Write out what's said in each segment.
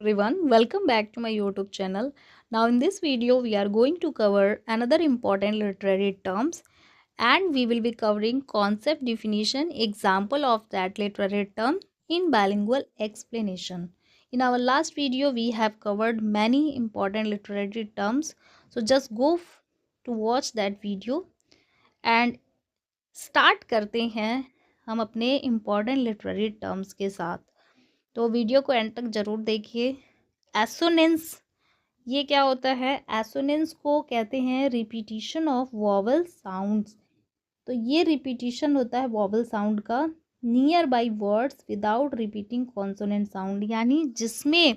everyone, welcome back to my YouTube channel. Now in this video we are going to cover another important literary terms and we will be covering concept definition example of that literary term in bilingual explanation. In our last video we have covered many important literary terms, so just go to watch that video and start करते हैं हम अपने important literary terms के साथ। तो video को and तक ज़रूर देखिए। एसोनेंस ये क्या होता है? एसोनेंस को कहते हैं रिपीटिशन ऑफ वॉवल साउंड्स। तो ये रिपीटिशन होता है वॉवल साउंड का near by words without repeating consonant sound, यानी जिसमें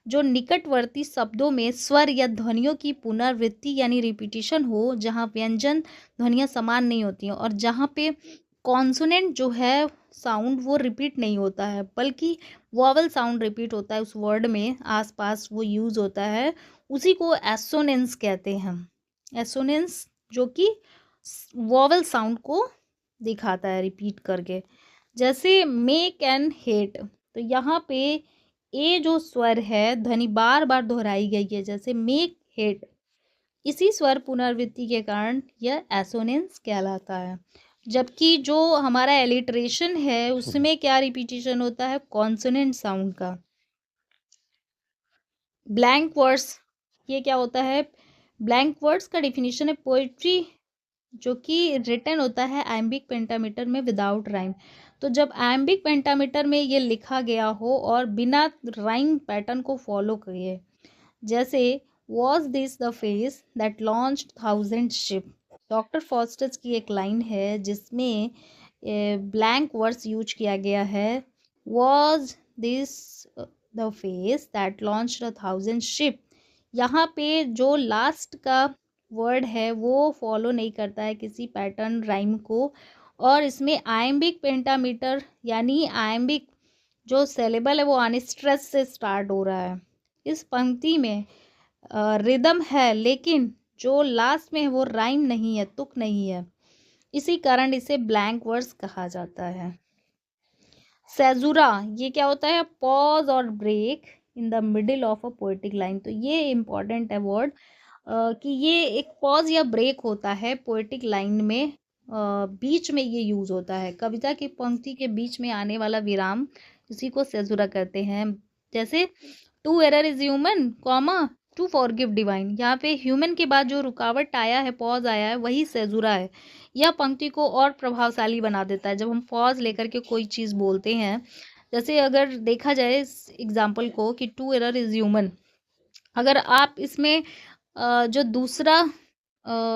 जो निकटवर्ती शब्दों में स्वर या ध्वनियों की पुनरावृत्ति यानी रिपीटिशन हो, जहाँ व्यंजन ध्वनियाँ समान नहीं होती हैं और जहाँ पे कॉन्सोनेंट जो है साउंड वो रिपीट नहीं होता है बल्कि वॉवल साउंड रिपीट होता है, उस वर्ड में आसपास वो यूज़ होता है, उसी को एसोनेंस कहते हैं। एसोनेंस जो कि वॉवल साउंड को दिखाता है रिपीट करके। जैसे मेक एंड हेट, तो यहाँ पे ए जो स्वर है ध्वनि बार बार दोहराई गई है, जैसे मेक हेट, इसी स्वर पुनरावृत्ति के कारण यह एसोनेंस कहलाता है। जबकि जो हमारा एलिट्रेशन है उसमें क्या रिपीटिशन होता है? कॉन्सोनेंट साउंड का। ब्लैंक वर्ड्स ये क्या होता है? ब्लैंक वर्ड्स का डिफिनीशन है पोइट्री जो कि रिटन होता है आयम्बिक पेंटामीटर में विदाउट राइम। तो जब आयम्बिक पेंटामीटर में ये लिखा गया हो और बिना राइम पैटर्न को फॉलो किए, जैसे was this the face that launched thousand ship. Doctor fosters की एक लाइन है जिसमें ब्लैंक वर्ड्स यूज किया गया है, was this the face that launched 1000 ship. यहाँ पे जो लास्ट का वर्ड है वो फॉलो नहीं करता है किसी पैटर्न राइम को, और इसमें आयम्बिक पेंटामीटर यानी आयम्बिक जो सेलेबल है वो अनस्ट्रेस से स्टार्ट हो रहा है। इस पंक्ति में रिदम है लेकिन जो लास्ट में है वो राइम नहीं है, तुक नहीं है, इसी कारण इसे ब्लैंक वर्ड्स कहा जाता है। सेजुरा ये क्या होता है? पॉज और break in the middle of a poetic line. तो ये इम्पॉर्टेंट है वर्ड कि ये एक पॉज या ब्रेक होता है पोएटिक लाइन में, बीच में ये यूज होता है। कविता की पंक्ति के बीच में आने वाला विराम इसी को सेजुरा कहते हैं। जैसे to error is human comma to forgive divine, यहाँ पे ह्यूमन के बाद जो रुकावट आया है, पॉज आया है, वही सेजुरा है। यह पंक्ति को और प्रभावशाली बना देता है जब हम पॉज लेकर के कोई चीज़ बोलते हैं। जैसे अगर देखा जाए इस एग्जाम्पल को कि टू एरर इज ह्यूमन, अगर आप इसमें जो दूसरा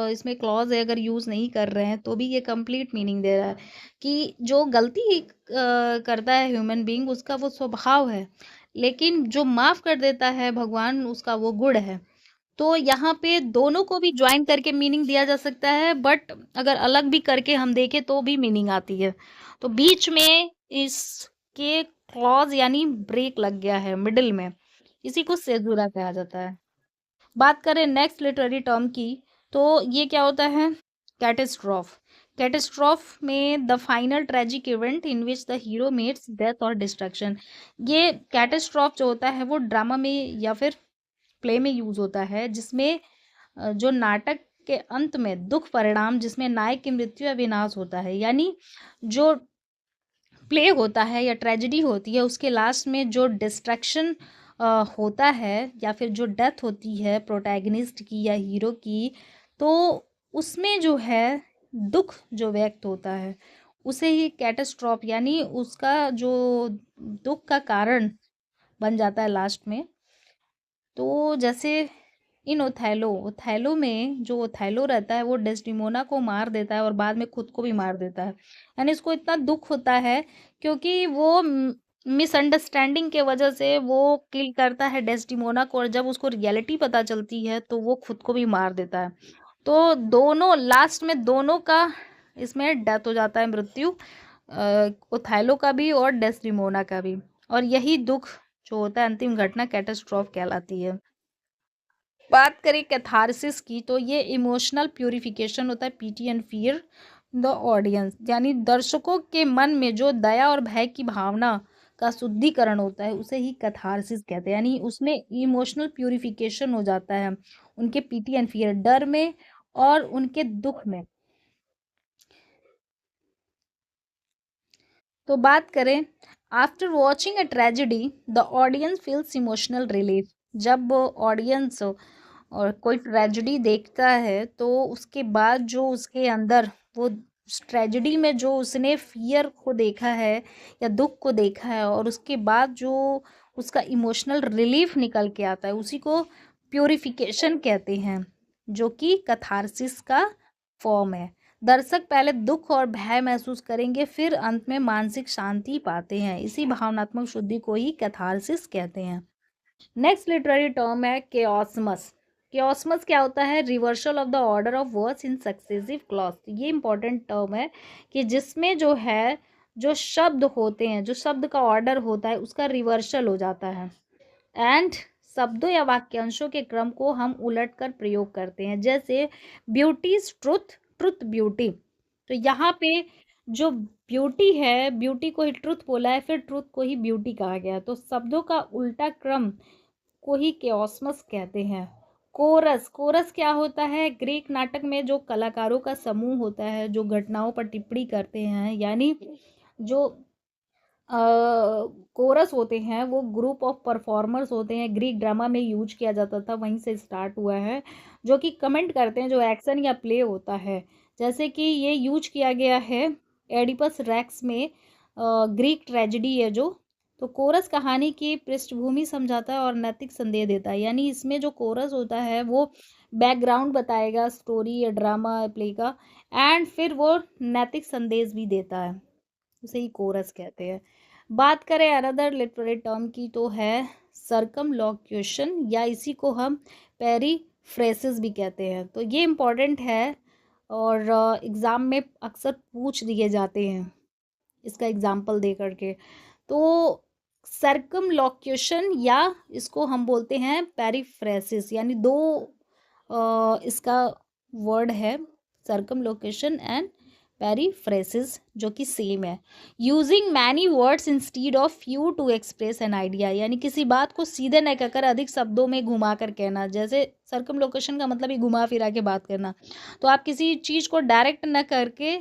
इसमें क्लॉज है अगर यूज़ नहीं कर रहे हैं तो भी ये कंप्लीट मीनिंग दे रहा है कि जो गलती करता है ह्यूमन बीइंग उसका वो स्वभाव है, लेकिन जो माफ़ कर देता है भगवान उसका वो गुण है। तो यहाँ पे दोनों को भी ज्वाइन करके मीनिंग दिया जा सकता है, बट अगर अलग भी करके हम देखें तो भी मीनिंग आती है। तो बीच में इसके क्लॉज यानी ब्रेक लग गया है मिडिल में, इसी को सेजुरा कहा जाता है। बात करें नेक्स्ट लिटरेरी टर्म की, तो ये क्या होता है? कैटेस्ट्रॉफ। कैटेस्ट्रॉफ में the final tragic event in which the hero meets death और डिस्ट्रक्शन। ये कैटेस्ट्रॉफ जो होता है वो ड्रामा में या फिर प्ले में यूज होता है, जिसमें जो नाटक के अंत में दुख परिणाम जिसमें नायक की मृत्यु या विनाश होता है, यानी जो प्ले होता है या ट्रेजेडी होती है उसके लास्ट में जो डिस्ट्रैक्शन होता है या फिर जो डेथ होती है प्रोटैगनिस्ट की या हीरो की, तो उसमें जो है दुख जो व्यक्त होता है उसे ही कैटेस्ट्रॉफ यानी उसका जो दुख का कारण बन जाता है लास्ट में। तो जैसे इन ओथेलो ओथेलो में जो ओथेलो रहता है वो डेस्टिमोना को मार देता है और बाद में खुद को भी मार देता है, यानी इसको इतना दुख होता है क्योंकि वो मिसअंडरस्टैंडिंग के वजह से वो किल करता है डेस्टिमोना को, और जब उसको रियलिटी पता चलती है तो वो खुद को भी मार देता है। तो दोनों लास्ट में दोनों का इसमें डेथ हो जाता है, मृत्यु ओथेलो का भी और डेस्टिमोना का भी, और यही दुख जो होता है अंतिम घटना कैटास्ट्रॉफ कहलाती है। बात करें कैथारसिस की, तो ये इमोशनल प्यूरिफिकेशन होता है PT and fear the audience, यानी दर्शकों के मन में जो दया और भय की भावना का शुद्धिकरण होता है उसे ही कैथारसिस कहते हैं। यानी उसमें इमोशनल प्यूरिफिकेशन हो जाता है उनके पीटी एंड फियर, डर में और उनके दुख में। तो बात करें, after watching a tragedy the audience feels emotional relief. जब ऑडियंस और कोई ट्रेजेडी देखता है तो उसके बाद जो उसके अंदर वो ट्रेजेडी में जो उसने फियर को देखा है या दुख को देखा है और उसके बाद जो उसका इमोशनल रिलीफ निकल के आता है उसी को प्योरिफिकेशन कहते हैं, जो कि कथारसिस का फॉर्म है। दर्शक पहले दुख और भय महसूस करेंगे, फिर अंत में मानसिक शांति पाते हैं। इसी भावनात्मक शुद्धि को ही कैथारसिस कहते हैं। नेक्स्ट लिटरेरी टर्म है केओसमस। केओसमस क्या होता है? Reversal of the order of words in successive clause. ये इंपॉर्टेंट टर्म है कि जिसमें जो है जो शब्द होते हैं, जो शब्द का ऑर्डर होता है उसका रिवर्सल हो जाता है। एंड शब्दों या वाक्यांशों के क्रम को हम उलट कर प्रयोग करते हैं, जैसे ब्यूटीज ट्रुथ, ट्रुथ ब्यूटी। तो यहाँ पे जो ब्यूटी है, ब्यूटी को ही ट्रुथ बोला है, फिर ट्रुथ को ही ब्यूटी कहा गया, तो शब्दों का उल्टा क्रम को ही केओसमस कहते हैं। कोरस, कोरस क्या होता है? ग्रीक नाटक में जो कलाकारों का समूह होता है जो घटनाओं पर टिप्पणी करते हैं, यानी जो कोरस होते हैं वो ग्रुप ऑफ परफॉर्मर्स होते हैं। ग्रीक ड्रामा में यूज किया जाता था, वहीं से स्टार्ट हुआ है, जो कि कमेंट करते हैं जो एक्शन या प्ले होता है। जैसे कि ये यूज किया गया है एडिपस रैक्स में, ग्रीक ट्रेजेडी है जो। तो कोरस कहानी की पृष्ठभूमि समझाता है और नैतिक संदेश देता है। यानी इसमें जो कोरस होता है वो बैकग्राउंड बताएगा स्टोरी या ड्रामा प्ले का, एंड फिर वो नैतिक संदेश भी देता है, उसे ही कोरस कहते हैं। बात करें अनदर लिटरेरी टर्म की तो है सर्कमलोक्यूशन, या इसी को हम पेरीफ्रेसिस भी कहते हैं। तो ये इम्पॉर्टेंट है और एग्ज़ाम में अक्सर पूछ दिए जाते हैं इसका एग्जाम्पल दे करके। तो सर्कमलोक्यूशन या इसको हम बोलते हैं पेरीफ्रेसिस, यानी दो इसका वर्ड है, सर्कमलोकेशन एंड पेरीफ्रेसिस, जो कि सेम है। Using many words instead of few to express an idea, यानी किसी बात को सीधे न कहकर अधिक शब्दों में घुमा कर कहना। जैसे सर्कमलोकेशन का मतलब ही घुमा फिरा के बात करना, तो आप किसी चीज़ को डायरेक्ट न करके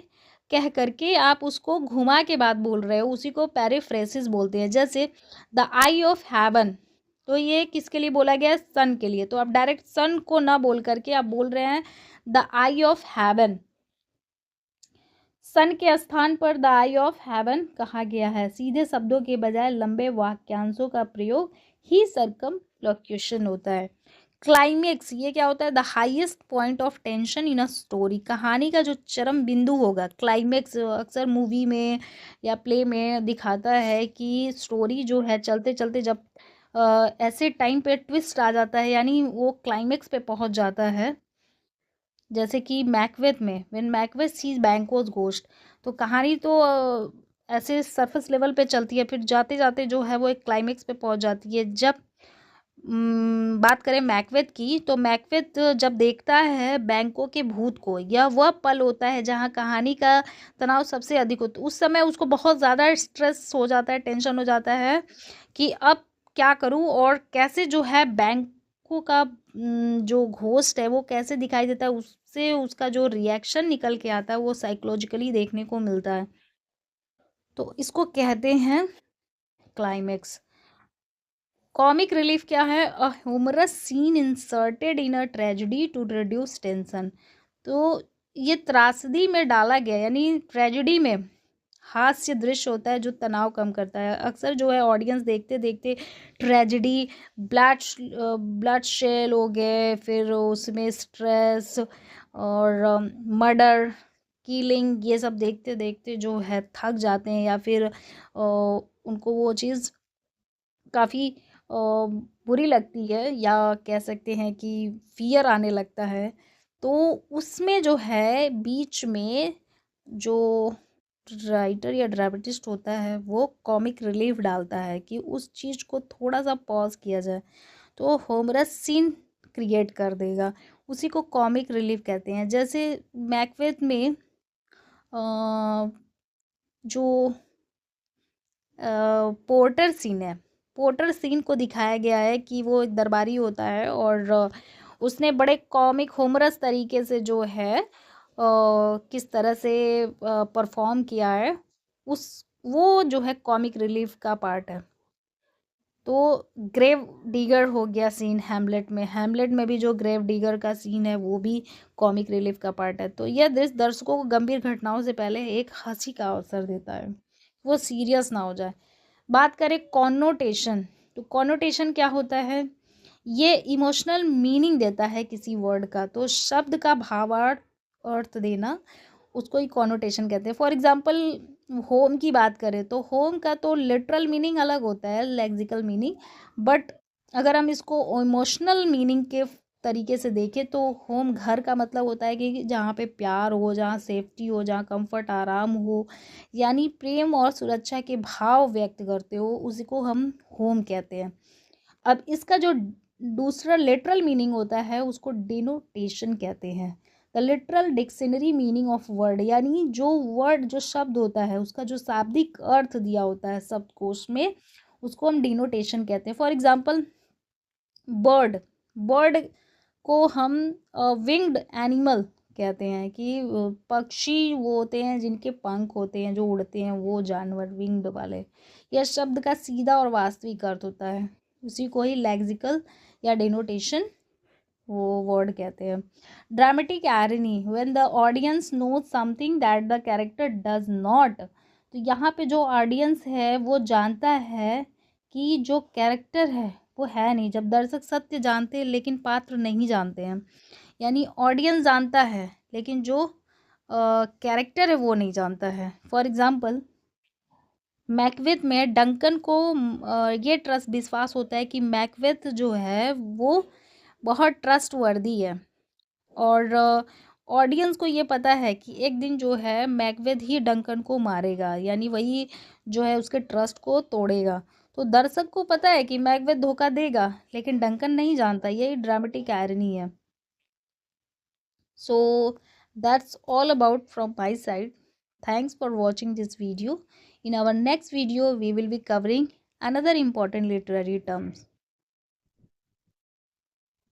कह करके आप उसको घुमा के बात बोल रहे हो, उसी को पेरीफ्रेसिस बोलते हैं। जैसे द आई ऑफ हेवन, तो ये किसके लिए बोला गया है? सन के लिए। तो आप डायरेक्ट सन को ना बोल करके आप बोल रहे हैं द आई ऑफ हेवन। सन के स्थान पर द आई ऑफ हेवन कहा गया है। सीधे शब्दों के बजाय लंबे वाक्यांशों का प्रयोग ही सर्कमलोक्यूशन होता है। क्लाइमेक्स, ये क्या होता है? The highest point of tension in a story. कहानी का जो चरम बिंदु होगा, क्लाइमेक्स अक्सर मूवी में या प्ले में दिखाता है कि स्टोरी जो है चलते चलते जब ऐसे टाइम पे ट्विस्ट आ जाता है, यानी वो क्लाइमेक्स पे पहुंच जाता है। जैसे कि मैकबेथ में व्हेन मैकबेथ सीज बैंक्वेज घोस्ट, तो कहानी तो ऐसे सरफेस लेवल पे चलती है, फिर जाते जाते जो है वो एक क्लाइमेक्स पे पहुंच जाती है। जब बात करें मैकबेथ की, तो मैकबेथ जब देखता है बैंकों के भूत को, यह वह पल होता है जहां कहानी का तनाव सबसे अधिक होता है। उस समय उसको बहुत ज़्यादा स्ट्रेस हो जाता है, टेंशन हो जाता है कि अब क्या करूं और कैसे जो है बैंकों का जो घोस्ट है वो कैसे दिखाई देता है, उससे उसका जो रिएक्शन निकल के आता है वो साइकोलॉजिकली देखने को मिलता है। तो इसको कहते हैं क्लाइमेक्स। कॉमिक रिलीफ क्या है? A humorous scene inserted in a tragedy to reduce tension. तो ये त्रासदी में डाला गया, यानी ट्रेजेडी में हास्य दृश्य होता है जो तनाव कम करता है। अक्सर जो है ऑडियंस देखते देखते ट्रेजेडी, ब्लड ब्लड शेल हो गए, फिर उसमें स्ट्रेस और मर्डर, किलिंग, ये सब देखते देखते जो है थक जाते हैं, या फिर उनको वो चीज़ काफ़ी बुरी लगती है, या कह सकते हैं कि फ़ियर आने लगता है। तो उसमें जो है बीच में जो राइटर या ड्रामेटिस्ट होता है वो कॉमिक रिलीफ डालता है कि उस चीज़ को थोड़ा-सा पॉज़ किया जाए, तो ह्यूमरस सीन क्रिएट कर देगा। उसी को कॉमिक रिलीफ कहते हैं। जैसे मैकबेथ में जो पोर्टर सीन है। पोर्टर सीन को दिखाया गया है कि वो एक दरबारी होता है और उसने बड़े कॉमिक ह्यूमरस तरीके से जो है किस तरह से परफॉर्म किया है, उस वो जो है कॉमिक रिलीफ का पार्ट है। तो ग्रेव डिगर हो गया सीन हैमलेट में। हैमलेट में भी जो ग्रेव डिगर का सीन है वो भी कॉमिक रिलीफ का पार्ट है। तो यह दृश्य दर्शकों को गंभीर घटनाओं से पहले एक हंसी का अवसर देता है, वो सीरियस ना हो जाए। बात करें कॉनोटेशन, तो कॉनोटेशन क्या होता है? ये इमोशनल मीनिंग देता है किसी वर्ड का। तो शब्द का भावार्थ अर्थ देना, उसको ही कॉनोटेशन कहते हैं। फॉर एग्जाम्पल होम की बात करें तो होम का तो लिटरल मीनिंग अलग होता है, लेक्सिकल मीनिंग, बट अगर हम इसको इमोशनल मीनिंग के तरीके से देखें तो होम घर का मतलब होता है कि जहाँ पे प्यार हो, जहाँ सेफ्टी हो, जहाँ कंफर्ट आराम हो, यानी प्रेम और सुरक्षा के भाव व्यक्त करते हो, उसी को हम होम कहते हैं। अब इसका जो दूसरा लिटरल मीनिंग होता है उसको डिनोटेशन कहते हैं। The literal dictionary meaning of word, यानी जो वर्ड जो शब्द होता है उसका जो शाब्दिक अर्थ दिया होता है शब्दकोश में, उसको हम डिनोटेशन कहते हैं। फॉर एग्जाम्पल बर्ड, बर्ड को हम विंग्ड एनिमल कहते हैं कि पक्षी वो होते हैं जिनके पंख होते हैं, जो उड़ते हैं, वो जानवर विंग्ड वाले। यह शब्द का सीधा और वास्तविक अर्थ होता है, उसी को ही लेक्सिकल या डिनोटेशन वो वर्ड कहते हैं। Dramatic irony, when the audience knows something that the character does not. तो यहाँ पे जो ऑडियंस है वो जानता है कि जो कैरेक्टर है वो है नहीं। जब दर्शक सत्य जानते हैं लेकिन पात्र नहीं जानते हैं, यानी ऑडियंस जानता है लेकिन जो कैरेक्टर है वो नहीं जानता है। फॉर एग्जाम्पल मैकबेथ में डंकन को ये ट्रस्ट विश्वास होता है कि मैकबेथ जो है वो बहुत ट्रस्ट वर्दी है, और ऑडियंस को ये पता है कि एक दिन जो है मैकबेथ ही डंकन को मारेगा, यानी वही जो है उसके ट्रस्ट को तोड़ेगा। तो दर्शक को पता है कि मैकबेथ धोखा देगा लेकिन डंकन नहीं जानता। यही ड्रामेटिक आयरनी है। So that's all about from my side. Thanks for watching this video. In our next video we will be covering another important literary terms.